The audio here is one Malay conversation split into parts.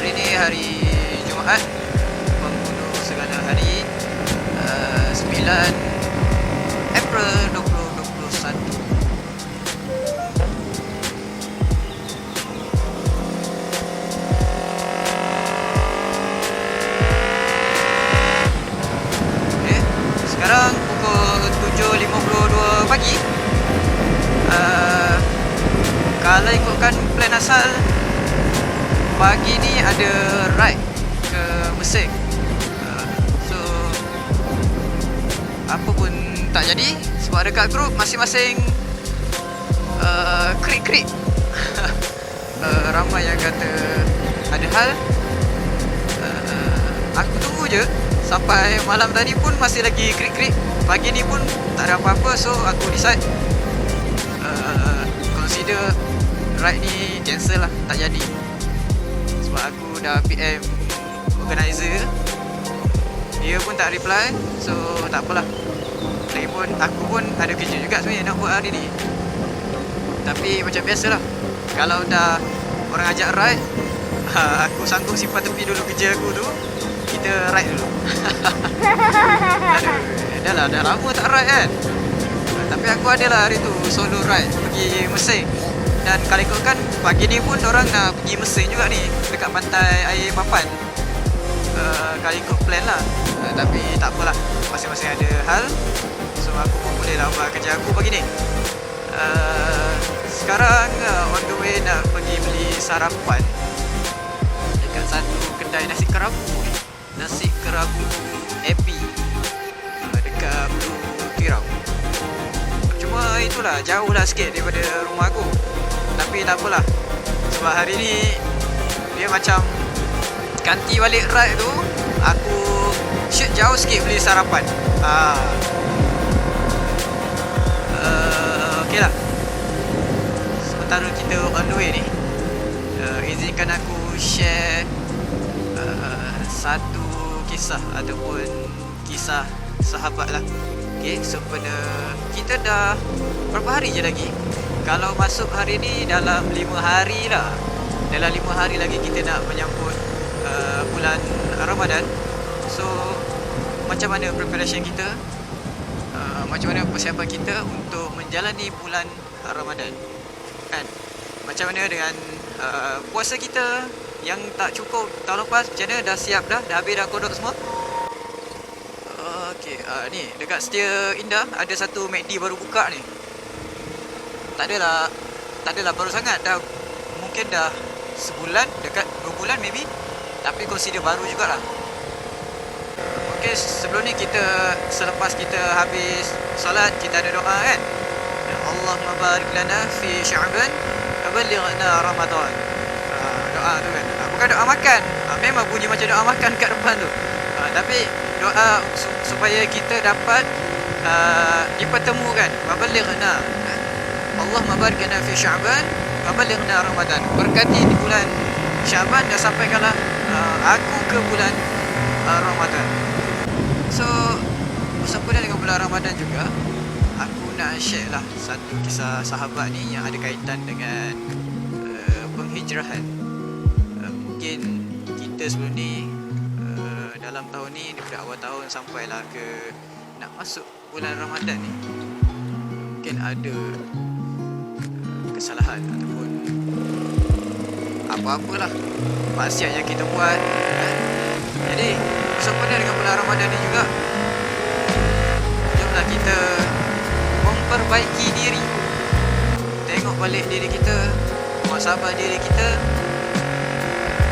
hari ni hari Jumaat, penghulu segala hari, 9 April 2021. Okay, sekarang pukul 7.52 pagi. Kalau ikutkan plan asal, pagi ni ada ride ke Mesir. So apa pun tak jadi sebab dekat grup masing-masing krik-krik. Ramai yang kata ada hal. Aku tunggu je sampai malam tadi pun masih lagi krik-krik. Pagi ni pun tak ada apa-apa, so aku decide consider ride ni cancel lah, tak jadi. Sebab aku dah PM organizer, dia pun tak reply, so tak apalah. Lagipun aku pun ada kerja juga sebenarnya nak buat hari ni. Tapi macam biasalah, kalau dah orang ajak ride, aku sanggup simpan tepi dulu kerja aku tu, kita ride dulu. Aduh, dah lama tak ride kan. Tapi aku adalah hari tu solo ride pergi Mesir. Dan kalau ikutkan pagi ni pun orang nak pergi Mesir juga ni, dekat pantai air Papan. Kalau ikut plan lah. Tapi tak apalah, masing-masing ada hal. So aku pun boleh lah buat kerja aku pagi ni. Sekarang on the way nak pergi beli sarapan dekat satu kedai nasi kerabu. Nasi kerabu Happy dekat Blue Tirau. Cuma itulah, jauh lah sikit daripada rumah aku. Tapi tak apalah, sebab hari ni dia macam ganti balik ride tu, aku shoot jauh sikit beli sarapan. Okay lah. Sementara kita on the way ni, izinkan aku share satu kisah ataupun kisah sahabat lah. Okay, so pada kita dah berapa hari je lagi? Kalau masuk hari ni dalam 5 hari lah. Dalam 5 hari lagi kita nak menyambut bulan Ramadan. So macam mana preparation kita? Macam mana persiapan kita untuk menjalani bulan Ramadan? Kan? Macam mana dengan puasa kita yang tak cukup tahun lepas? Macam mana? Dah siap dah? Dah habis dah kodok semua? Okay, ni dekat Setia Indah ada satu McD baru buka ni. Tak adalah baru sangat, dah mungkin dah sebulan, dekat 2 bulan maybe. Tapi consider baru jugalah. Okay, sebelum ni kita, selepas kita habis solat, kita ada doa kan. Ya Allahumma barik lana fi Sya'ban wa ballighna Ramadan. Doa tu kan, bukan doa makan. Memang bunyi macam doa makan kat depan tu. Tapi doa supaya kita dapat dipertemukan. Wa ballighna, Allahumma barik lana fi Sya'ban wa ballighna Ramadan. Berkati di bulan Sya'ban dah sampaikanlah aku ke bulan Ramadan. So bersempena dengan bulan Ramadan juga, aku nak share lah satu kisah sahabat ni yang ada kaitan dengan penghijrahan. Mungkin kita sebelum ni dalam tahun ni, daripada awal tahun sampailah ke nak masuk bulan Ramadan ni, mungkin ada kesalahan ataupun apa-apalah maksiat yang kita buat. Jadi bersempena dengan bulan Ramadan ni juga, jomlah kita memperbaiki diri. Tengok balik diri kita, muhasabah diri kita,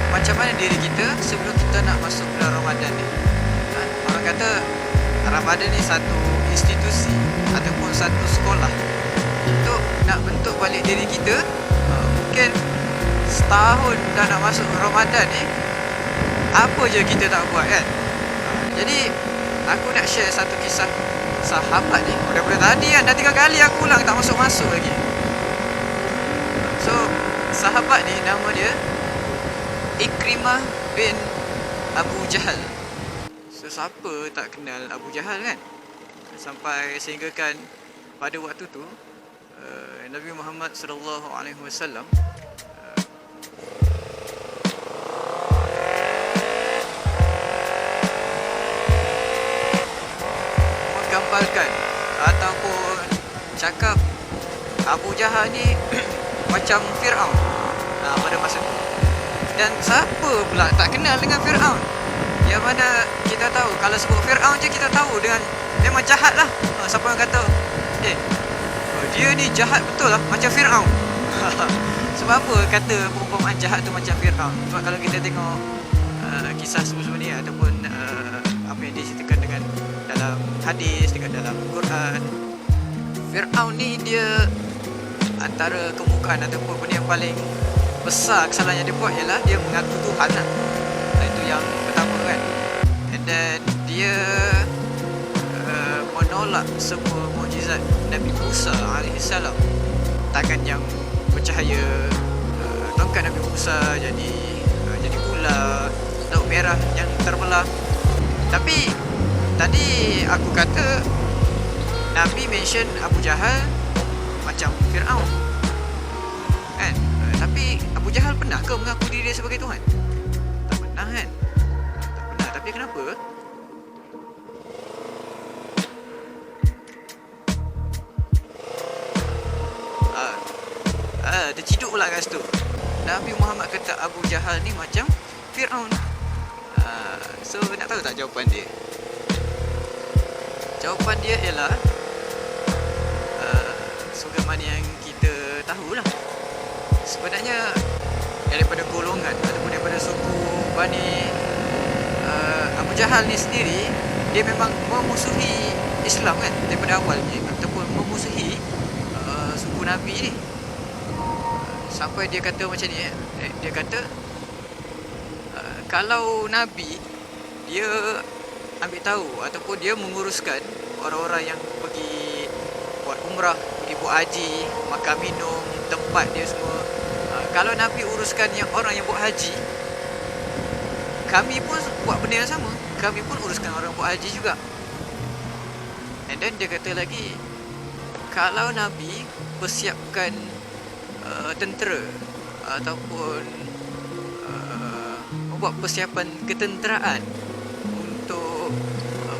macam mana diri kita sebelum kita nak masuk bulan Ramadan ni. Orang kata Ramadan ni satu institusi ataupun satu sekolah untuk nak bentuk balik diri kita. Mungkin setahun dah nak masuk Ramadan ni, apa je kita tak buat kan. Jadi aku nak share satu kisah sahabat ni. Daripada tadi kan dah 3 kali aku ulang tak masuk-masuk lagi. So sahabat ni nama dia Ikrimah bin Abu Jahal. So siapa tak kenal Abu Jahal kan? Sampai sehinggakan pada waktu tu Nabi Muhammad sallallahu alaihi wasallam cakap Abu Jahal ni macam Fir'aun pada masa tu. Dan siapa pula tak kenal dengan Fir'aun? Yang mana kita tahu, kalau sebut Fir'aun je kita tahu dengan memang jahat lah. Siapa yang kata dia ni jahat betul lah, macam Fir'aun. Sebab apa kata perumpamaan jahat tu macam Fir'aun? Sebab kalau kita tengok kisah semua ni ataupun apa yang diceritakan dengan dalam hadis, dengan dalam Quran, Fir'aun ni dia antara kemukaan ataupun benda yang paling besar kesalahan yang dia buat ialah dia mengaku Tuhan lah. Itu yang pertama kan. And then dia menolak semua mukjizat Nabi Musa AS. Tangan yang bercahaya, tongkat Nabi Musa jadi ular, laut merah yang terbelah. Tapi tadi aku kata Nabi mention Abu Jahal macam Fir'aun kan. Tapi Abu Jahal pernah ke mengaku diri dia sebagai Tuhan? Tak pernah kan. Tak pernah. Tapi kenapa terciduk pula kat situ. Nabi Muhammad kata Abu Jahal ni macam Fir'aun. So nak tahu tak jawapan dia? Jawapan dia ialah sebagaimana yang kita tahulah. Sebenarnya daripada golongan ataupun daripada suku Bani Abu Jahal ni sendiri, dia memang memusuhi Islam kan daripada awalnya, ataupun memusuhi suku Nabi ni. Sampai dia kata macam ni dia kata kalau Nabi dia ambil tahu ataupun dia menguruskan orang-orang yang pergi buat umrah, pergi buat haji, makan minum, tempat dia semua, kalau Nabi uruskan yang orang yang buat haji, kami pun buat benda yang sama, kami pun uruskan orang buat haji juga. And then dia kata lagi, kalau Nabi persiapkan tentera ataupun membuat persiapan ketenteraan untuk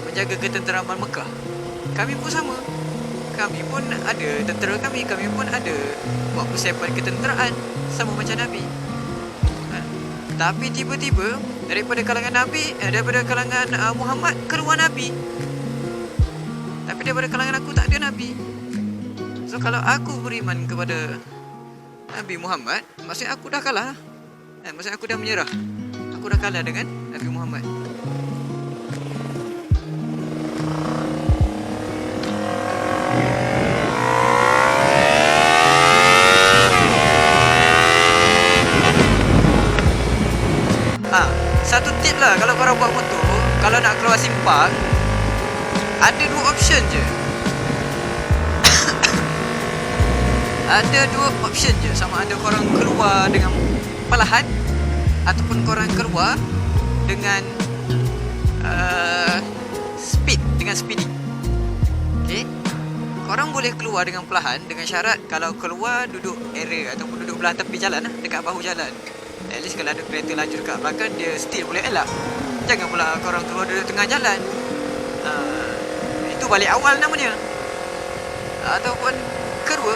menjaga ketenteraman Mekah, kami pun sama, kami pun ada tentera kami pun ada buat persiapan ketenteraan sama macam Nabi. Tapi tiba-tiba daripada kalangan Nabi, daripada kalangan Muhammad keluar Nabi, tapi daripada kalangan aku tak ada Nabi. So kalau aku beriman kepada Nabi Muhammad, maksudnya aku dah kalah. Maksudnya aku dah menyerah. Aku dah kalah dengan Nabi Muhammad. Satu tip lah kalau korang buat motor, kalau nak keluar simpang, ada dua option je. Ada dua option je, sama ada korang keluar dengan perlahan ataupun korang keluar dengan speed, dengan speeding. Okay, korang boleh keluar dengan perlahan dengan syarat kalau keluar duduk area ataupun duduk belah tepi jalan lah, dekat bahu jalan. At least kalau ada kereta laju dekat belakang, dia still boleh elak. Jangan pula korang keluar duduk tengah jalan. Itu balik awal namanya. Ataupun kedua,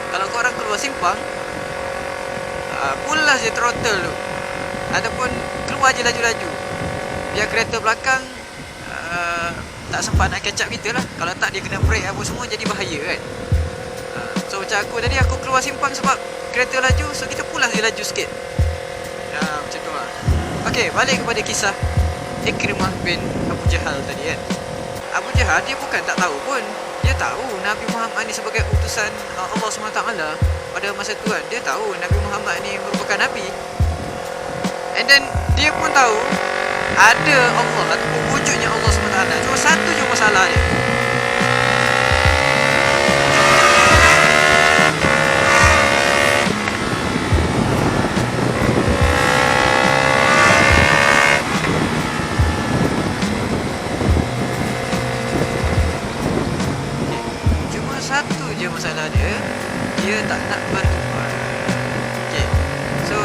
kalau korang keluar simpang, pull lah je throttle tu, ataupun keluar je laju-laju, biar kereta belakang tak sempat nak catch up kita lah. Kalau tak, dia kena brake apa semua, jadi bahaya kan. So macam aku tadi, aku keluar simpang sebab kereta laju, so kita pull lah je laju sikit. Macam tu lah. Okay, balik kepada kisah Ikrimah bin Abu Jahal tadi kan. Abu Jahal dia bukan tak tahu pun, dia tahu Nabi Muhammad ni sebagai utusan Allah SWT pada masa tu kan. Dia tahu Nabi Muhammad ni merupakan Nabi. And then dia pun tahu ada Allah ataupun wujudnya Allah SWT. Cuma satu je masalah dia. Satu je masalah dia, dia tak nak bertuhan. Okay, so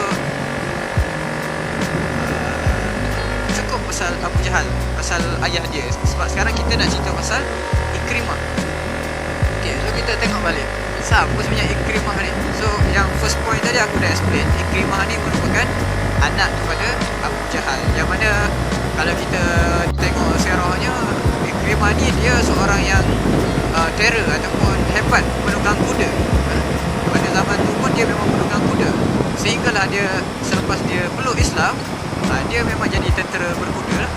cukup pasal Abu Jahal, pasal ayah dia. Sebab sekarang kita nak cerita pasal Ikrimah. Okay, dia. So kita tengok balik siapa sebenarnya Ikrimah ni. So yang first point tadi aku dah explain, Ikrimah ni merupakan anak kepada Abu Jahal, yang mana kalau kita tengok sejarahnya, Ikrimah ni dia seorang yang terror ataupun hebat menunggang kuda. Pada zaman tu pun dia memang menunggang kuda, sehinggalah dia selepas dia peluk Islam, dia memang jadi tentera berkuda lah.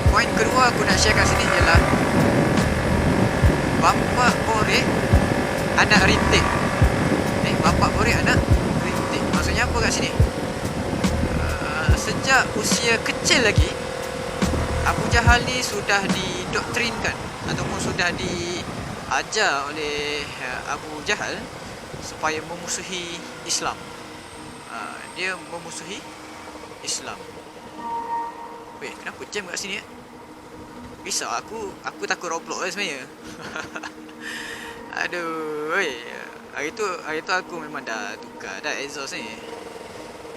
Poin kedua aku nak share kat sini ialah bapa Borek anak rintik. Bapa Borek anak rintik maksudnya apa kat sini? Sejak usia kecil lagi, Abu Jahal ni sudah didoktrinkan ataupun sudah diajar oleh Abu Jahal supaya memusuhi Islam. Dia memusuhi Islam. Weh, kenapa jam kat sini? Risau aku takut Roblox lah sebenarnya. Aduh, weh. Hari tu aku memang dah tukar dah exhaust ni.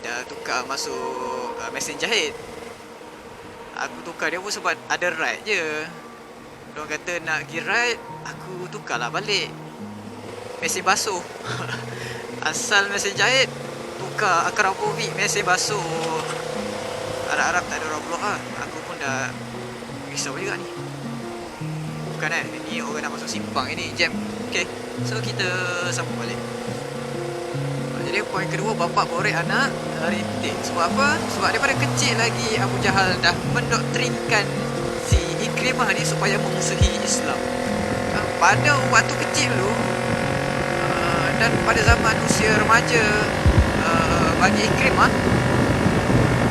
Dah tukar masuk mesin jahit. Aku tukar dia pun sebab ada ride je. Diorang kata nak pergi ride, aku tukarlah balik mesin basuh. Asal mesin jahit, tukar Akrapovic mesin basuh. Harap-harap tak ada Roblox lah. Aku pun dah risau juga ni. Bukan ni orang nak masuk simpang ini, jam. Okay, so kita sambung balik. Jadi poin kedua, bapa Borek anak rintik. Sebab apa? Sebab daripada kecil lagi Abu Jahal dah mendoktrinkan si Ikrimah ni supaya memusuhi Islam. Pada waktu kecil dulu, dan pada zaman usia remaja bagi Ikrimah,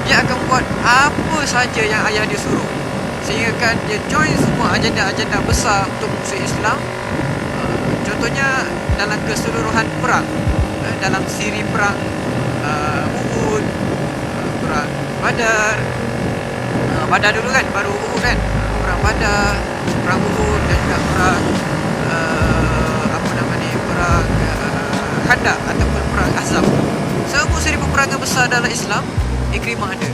dia akan buat apa saja yang ayah dia suruh, sehingga kan dia join semua agenda-agenda besar untuk musuh Islam. Contohnya dalam keseluruhan perang, dalam siri perang Uhud, perang Badar. Badar dulu kan, baru Uhud kan. Perang Badar, perang Uhud dan juga perang perang Khandaq ataupun perang Ahzab. Semua siri peperangan besar dalam Islam, Ikrimah ada.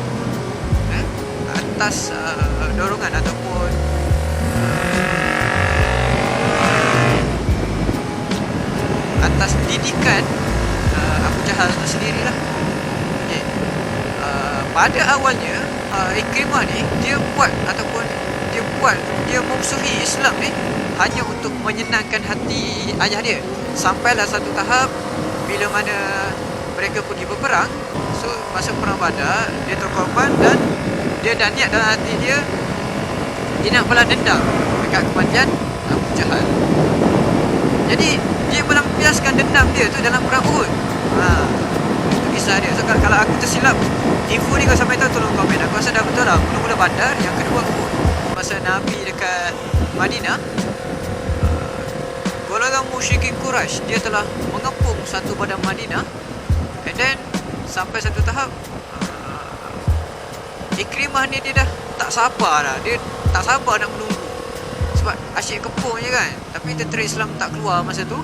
Atas dorongan ataupun atas didikan Abu Jahal itu sendirilah. Okay. Pada awalnya Ikrimah ni dia memusuhi Islam ni hanya untuk menyenangkan hati ayah dia. Sampailah satu tahap bila mana mereka pergi berperang. So masa perang Badar, dia terkorban dan dia dah niat dalam hati dia nak balas dendam dekat kematian Abu Jahal. Jadi dia melampiaskan dendam dia tu dalam perang Uhud. Itu kisah dia. So kalau aku tersilap info ni, kau sampai tahu tolong komen. Aku rasa dah betul lah. Mula-mula Badar, yang kedua Uhud. Masa Nabi dekat Madinah, golongan musyrikin Quraisy dia telah mengepung satu badan Madinah. And then sampai satu tahap Ikrimah ni dia dah tak sabar dah. Dia tak sabar nak menunggu, sebab asyik kepung je kan. Tapi tentera Islam tak keluar masa tu.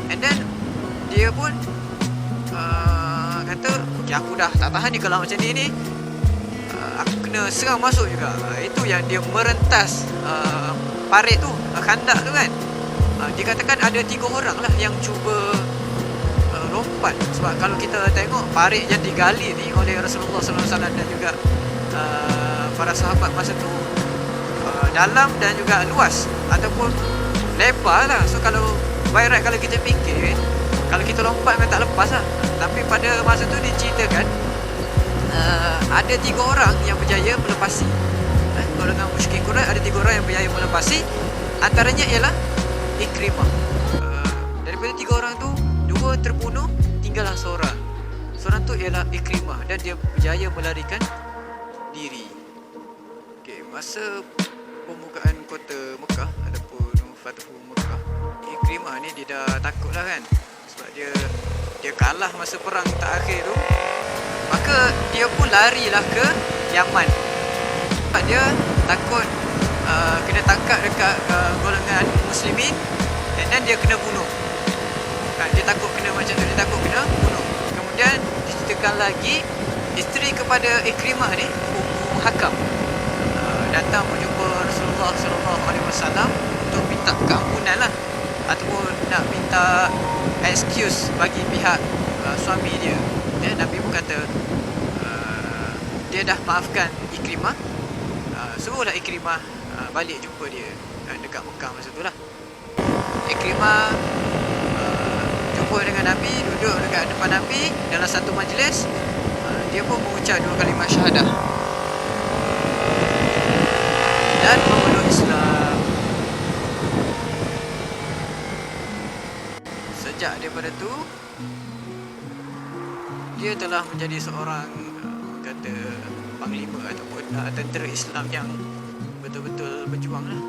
And then dia pun kata, okay, aku dah tak tahan ni. Kalau macam ni aku kena serang masuk juga. Itu yang dia merentas parit tu, Khandaq tu kan. Dikatakan ada 3 orang lah yang cuba lompat. Sebab kalau kita tengok parit yang digali ni oleh Rasulullah SAW dan juga para sahabat masa tu, dalam dan juga luas ataupun lebar lah. So kalau by right, kalau kita fikir, kalau kita lompat memang tak lepas lah. Tapi pada masa tu diceritakan ada 3 orang yang berjaya melepasi. Golongan musyrikin Quraisy ada 3 orang yang berjaya melepasi. Antaranya ialah Ikrimah. Daripada 3 orang tu, 2 terbunuh, tinggallah seorang. Seorang tu ialah Ikrimah dan dia berjaya melarikan diri. Okay, masa pembukaan kota Mekah ataupun Fathu Mekah, Ikrimah ni dia dah takut lah kan. Sebab dia kalah masa perang terakhir tu. Maka dia pun larilah ke Yaman. Sebab dia takut kena tangkap dekat golongan muslimin, dan dia kena bunuh. Dia takut kena macam tu, dia takut kena bunuh. Kemudian diceritakan lagi, isteri kepada Ikrimah ni, Ummu Hakam, datang menjumpa Rasulullah Rasulullah sallallahu alaihi wasallam untuk minta keampunan lah, ataupun nak minta excuse bagi pihak suami dia. Nabi pun kata dia dah maafkan Ikrimah, suruhlah Ikrimah balik jumpa dia dekat Mekah masa tu lah. Ikrimah jumpa dengan Nabi, duduk dekat depan Nabi dalam satu majlis. Dia pun mengucap 2 kalimah syahadah dan memeluk Islam. Sejak daripada tu dia telah menjadi seorang kata panglima ataupun tentera Islam yang betul-betul berjuang lah.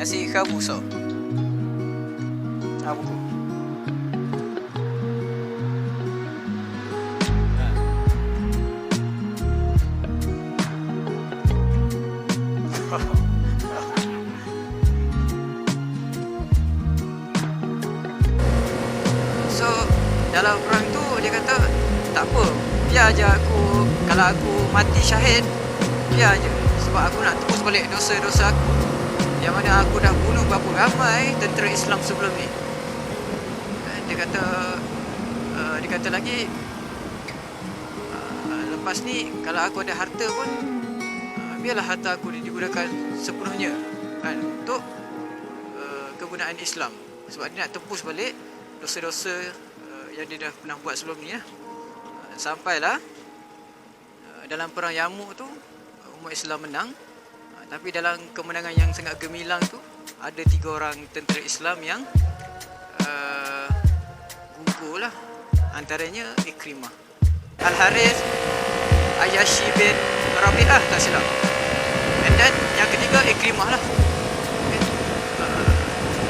Nasi kabuso. Apa tu? So, dalam perang tu dia kata tak apa, biar je aku, kalau aku mati syahid, biar je, sebab aku nak tebus balik dosa-dosa aku yang mana aku dah bunuh berapa ramai tentera Islam sebelum ni. Dia kata lagi, lepas ni kalau aku ada harta pun, biarlah harta aku digunakan sepenuhnya kan, untuk kegunaan Islam, sebab dia nak tebus balik dosa-dosa yang dia dah pernah buat sebelum ni lah. Sampailah dalam perang Yarmouk tu umat Islam menang. Tapi dalam kemenangan yang sangat gemilang tu, ada 3 orang tentera Islam yang gugur lah. Antaranya Ikrimah, Al-Harith, Ayashi bin Rabi'ah tak silap. And then yang ketiga Ikrimah lah.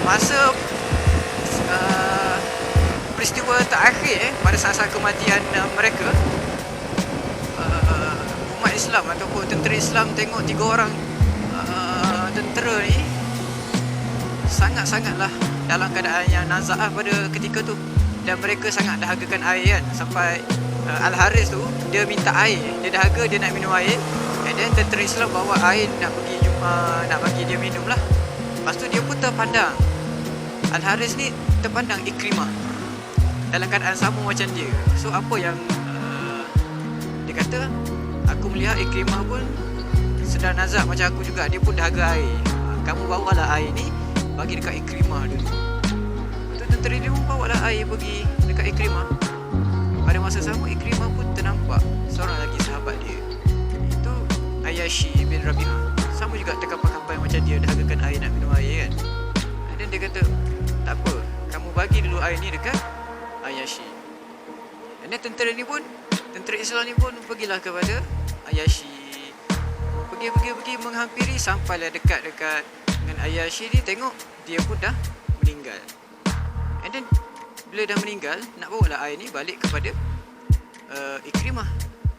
Masa peristiwa terakhir pada saat-saat kematian mereka, umat Islam ataupun tentera Islam tengok 3 orang tentera ni sangat-sangatlah dalam keadaan yang nazaah pada ketika tu, dan mereka sangat dahagakan air kan, sampai Al-Harith tu dia minta air, dia dahaga, dia nak minum air, and then tentera Islam bawa air nak bagi dia minum lah. Lepas tu dia pun terpandang, Al-Harith ni terpandang Ikrimah dalam keadaan sama macam dia. So apa yang dia kata, aku melihat Ikrimah pun sedang nazak macam aku juga, dia pun dahaga air, kamu bawalah air ni bagi dekat Ikrimah dulu. Tu tentera dia pun bawalah air bagi dekat Ikrimah. Pada masa sama Ikrimah pun ternampak seorang lagi sahabat dia, itu Ayashi bin Rabi'ah, sama juga terkapai-kapai macam dia, dahagakan air nak minum air kan. Dan dia kata tak apa, kamu bagi dulu air ni dekat Ayashi. Dan tentera Islam ni pun pergilah kepada Ayashi, pergi menghampiri, sampailah dekat dengan Ayashi ni, tengok dia pun dah meninggal. And then bila dah meninggal, nak bawa lah air ni balik kepada Ikrimah.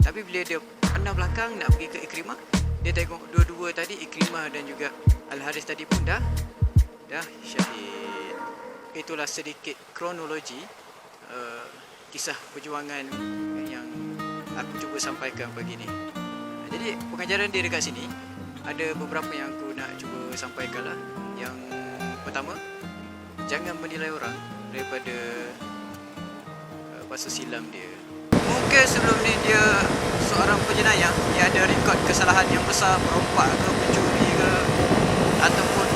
Tapi bila dia pandang belakang nak pergi ke Ikrimah, dia tengok dua-dua tadi, Ikrimah dan juga Al-Harith tadi pun dah syahid. Itulah sedikit kronologi kisah perjuangan yang aku cuba sampaikan pagi ni. Jadi pengajaran dia dekat sini ada beberapa yang aku nak cuba sampaikan lah. Yang pertama, jangan menilai orang daripada masa silam dia. Mungkin sebelum ni dia seorang penjenayah, dia ada rekod kesalahan yang besar, merompak ke, pencuri ke, ataupun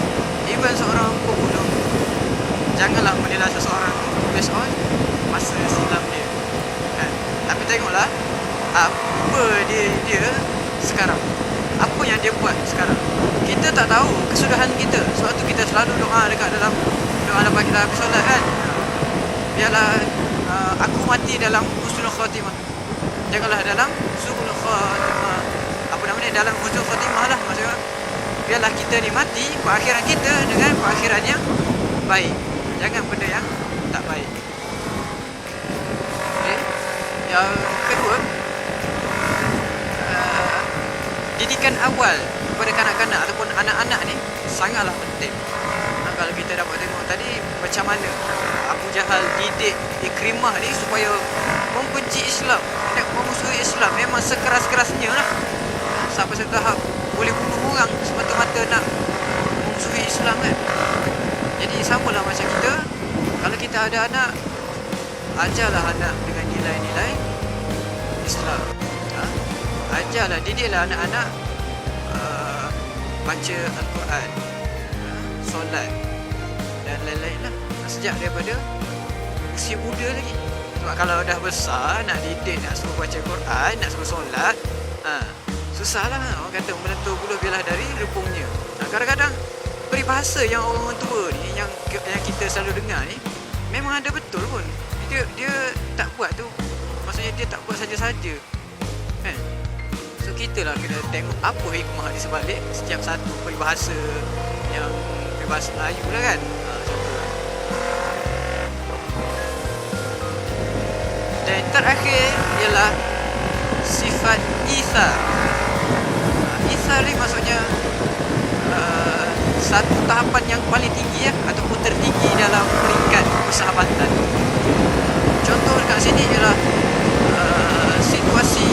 even seorang pembunuh. Janganlah menilai seseorang based on masa silam dia kan? Tapi tengoklah apa dia sekarang, apa yang dia buat sekarang. Kita tak tahu kesudahan kita, sebab tu kita selalu doa dekat dalam doa lepas kita habis solat kan, biarlah aku mati dalam husnul khatimah, janganlah dalam su'ul khatimah, dalam husnul khatimah lah maksudnya. biarlah kita ni mati perakhiran kita dengan perakhiran yang baik, jangan benda yang tak baik. Okay. Yang kedua, didikan awal kepada kanak-kanak ataupun anak-anak ni sangatlah penting. Kalau kita dapat tengok tadi macam mana Abu Jahal didik Ikrimah ni supaya membenci Islam, memusuhi Islam, memang sekeras-kerasnya lah, sampai satu tahap boleh bunuh orang semata-mata nak memusuhi Islam kan. Jadi samalah macam kita, kalau kita ada anak, ajarlah anak dengan nilai-nilai Islam. Ajarlah, didiklah anak-anak baca Al-Quran, solat dan lain-lain lah, sejak daripada usia muda lagi. Sebab kalau dah besar nak didik, nak suruh baca Quran, nak suruh solat, susah lah. Orang kata melentur buluh bilah dari rempungnya. Kadang-kadang peribahasa yang orang tua ni, yang kita selalu dengar ni, memang ada betul pun. Dia tak buat tu, maksudnya dia tak buat saja-saja kan. So kita lah kena tengok apa hikmah di sebalik setiap satu peribahasa, yang peribahasa Melayu lah kan. Contoh. Dan terakhir ialah sifat Ithar. Ithar ni maksudnya satu tahapan yang paling tinggi ataupun tertinggi dalam peringkat persahabatan. Contoh dekat sini ialah situasi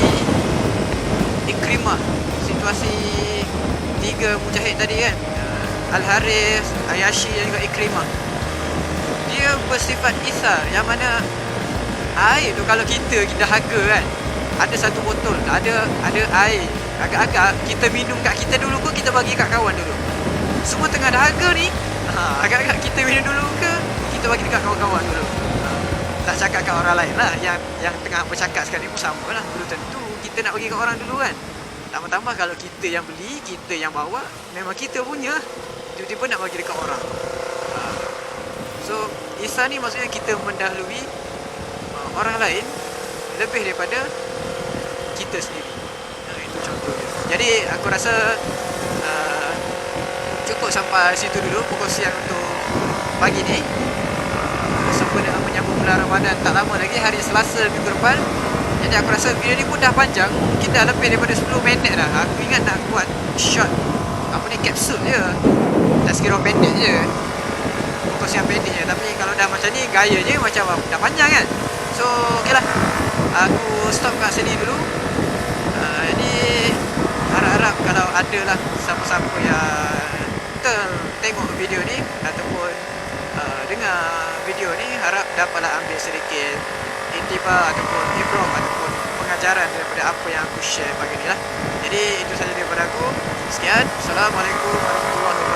Ikrimah, situasi tiga mujahid tadi kan, Al-Harith, Ayashi dan juga Ikrimah. Dia bersifat Ithar, yang mana air tu kalau kita dahaga kan, ada satu botol, ada air, agak-agak kita minum kat kita dulu ke kita bagi kat kawan dulu. Semua tengah dahaga ni, agak-agak kita minum dulu ke kita bagi dekat kawan-kawan dulu. Tak cakap kat orang lain lah, yang tengah bercakap sekarang ni pun sama lah. Belum tentu kita nak bagi kat orang dulu kan. Tambah-tambah kalau kita yang beli, kita yang bawa, memang kita punya, tiba-tiba nak bagi dekat orang. So Isa ni maksudnya kita mendahului orang lain lebih daripada kita sendiri. Itu contoh dia. Jadi aku rasa cukup sampai situ dulu perkongsian untuk pagi ni. Sempena menyambut bulan Ramadan tak lama lagi, hari Selasa minggu depan. Jadi aku rasa video ni pun dah panjang, mungkin dah lebih daripada 10 minit dah. Aku ingat nak buat short, apa ni, kapsul je, tak sekira pendek je, perkongsian pendek je. Tapi kalau dah macam ni, gayanya macam dah panjang kan. So ok lah, aku stop kat sini dulu. Jadi harap-harap kalau ada lah siapa-siapa yang tengok video ni ataupun dengar video ni, harap dapatlah ambil sedikit intiba ataupun ibrah ataupun pengajaran daripada apa yang aku share pagi ni lah. Jadi itu saja daripada aku. Sekian. Assalamualaikum warahmatullahi wabarakatuh.